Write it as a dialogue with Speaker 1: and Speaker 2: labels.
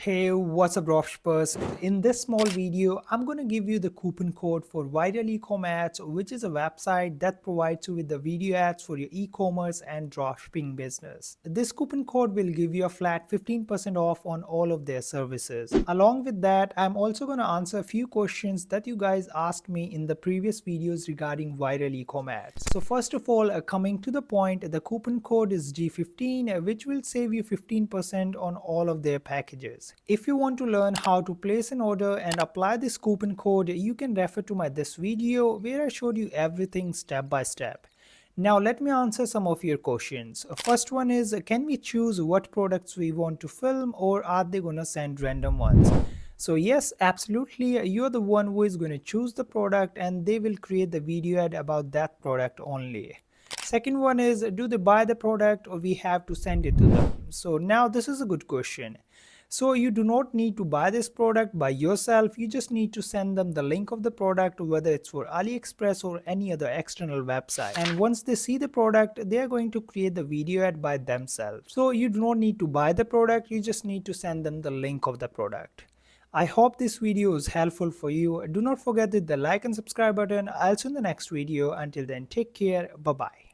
Speaker 1: Hey, what's up dropshippers? In this small video, I'm going to give you the coupon code for Viral Ecom Ads, which is a website that provides you with the video ads for your e-commerce and dropshipping business. This coupon code will give you a flat 15% off on all of their services. Along with that, I'm also going to answer a few questions that you guys asked me in the previous videos regarding Viral Ecom Ads. So first of all, coming to the point, the coupon code is G15, which will save you 15% on all of their packages. If you want to learn how to place an order and apply this coupon code, you can refer to my this video where I showed you everything step by step. Now let me answer some of your questions. First one is, can we choose what products we want to film, or are they gonna send random ones? So yes, absolutely, you're the one who is going to choose the product and they will create the video ad about that product only. Second one is, do they buy the product or we have to send it to them? So now this is a good question. So you do not need to buy this product by yourself, you just need to send them the link of the product, whether it's for AliExpress or any other external website. And once they see the product, they are going to create the video ad by themselves. So you do not need to buy the product, you just need to send them the link of the product. I hope this video is helpful for you. Do not forget to hit the like and subscribe button. I'll see you in the next video. Until then, take care. Bye bye.